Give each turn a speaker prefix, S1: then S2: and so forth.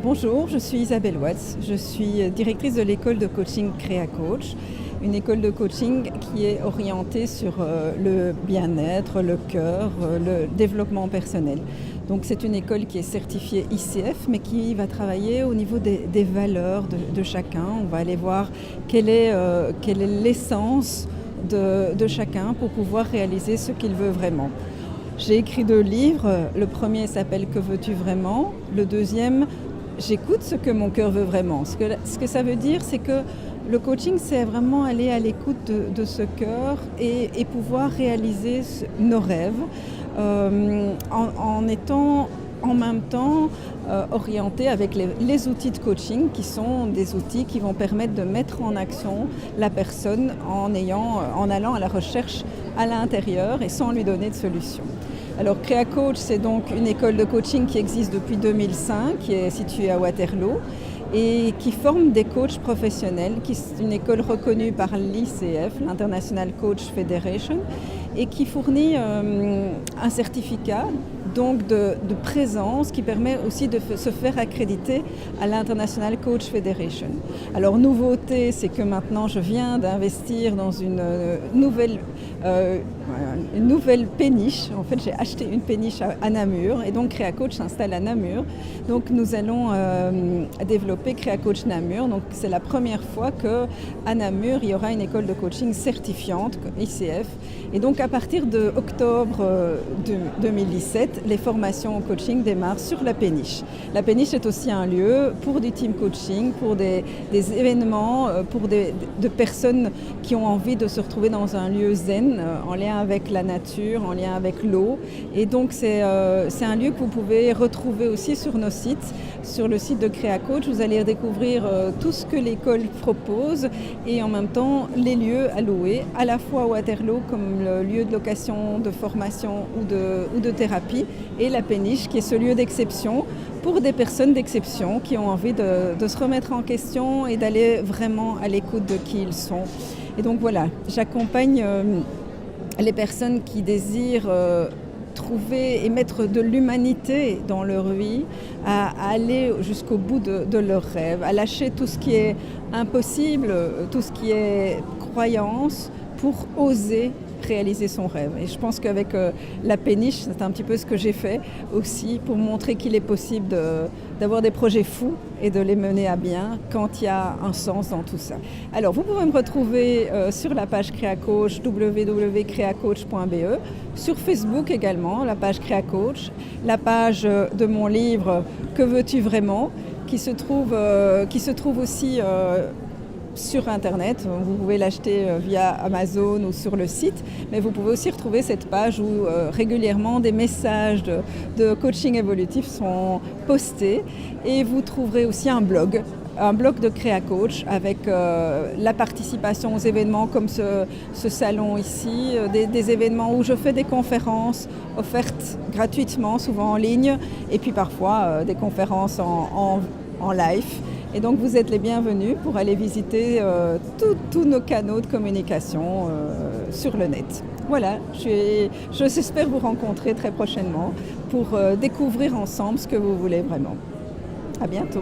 S1: Bonjour, je suis Isabelle Watts, je suis directrice de l'école de coaching CréaCoach, une école de coaching qui est orientée sur le bien-être, le cœur, le développement personnel. Donc c'est une école qui est certifiée ICF mais qui va travailler au niveau des valeurs de chacun. On va aller voir quelle est l'essence de chacun pour pouvoir réaliser ce qu'il veut vraiment. J'ai écrit 2 livres, le premier s'appelle « Que veux-tu vraiment ?», le deuxième « J'écoute ce que mon cœur veut vraiment ». Ce que ça veut dire, c'est que le coaching, c'est vraiment aller à l'écoute de ce cœur et pouvoir réaliser nos rêves en étant en même temps orienté avec les outils de coaching qui sont des outils qui vont permettre de mettre en action la personne en allant à la recherche à l'intérieur et sans lui donner de solution. Alors CréaCoach, c'est donc une école de coaching qui existe depuis 2005, qui est située à Waterloo et qui forme des coachs professionnels, qui est une école reconnue par l'ICF, l'International Coach Federation, et qui fournit un certificat donc de présence qui permet aussi de se faire accréditer à l'International Coach Federation. Alors nouveauté, c'est que maintenant je viens d'investir dans une nouvelle péniche. En fait, j'ai acheté une péniche à Namur et donc CréaCoach s'installe à Namur. Donc nous allons développer CréaCoach Namur. Donc c'est la première fois qu'à Namur, il y aura une école de coaching certifiante, ICF. Et donc à partir de octobre 2017, les formations au coaching démarrent sur la péniche. La péniche est aussi un lieu pour du team coaching, pour des événements, pour de personnes qui ont envie de se retrouver dans un lieu zen, en lien avec la nature, en lien avec l'eau. Et donc c'est un lieu que vous pouvez retrouver aussi sur nos sites. Sur le site de CréaCoach, vous allez découvrir tout ce que l'école propose et en même temps les lieux à louer, à la fois à Waterloo comme le lieu de location, de formation ou de thérapie, et la péniche qui est ce lieu d'exception pour des personnes d'exception qui ont envie de se remettre en question et d'aller vraiment à l'écoute de qui ils sont. Et donc voilà, j'accompagne les personnes qui désirent trouver et mettre de l'humanité dans leur vie, à aller jusqu'au bout de leurs rêves, à lâcher tout ce qui est impossible, tout ce qui est croyance, pour oser réaliser son rêve. Et je pense qu'avec la péniche, c'est un petit peu ce que j'ai fait aussi pour montrer qu'il est possible d'avoir des projets fous et de les mener à bien quand il y a un sens dans tout ça. Alors vous pouvez me retrouver sur la page CréaCoach, www.creacoach.be, sur Facebook également, la page CréaCoach, la page de mon livre « Que veux-tu vraiment ?», qui se trouve aussi sur Internet. Vous pouvez l'acheter via Amazon ou sur le site, mais vous pouvez aussi retrouver cette page où régulièrement des messages de coaching évolutif sont postés, et vous trouverez aussi un blog de CréaCoach avec la participation aux événements comme ce salon ici, des événements où je fais des conférences offertes gratuitement, souvent en ligne, et puis parfois des conférences en live. Et donc vous êtes les bienvenus pour aller visiter tous nos canaux de communication sur le net. Voilà, j'espère vous rencontrer très prochainement pour découvrir ensemble ce que vous voulez vraiment. À bientôt.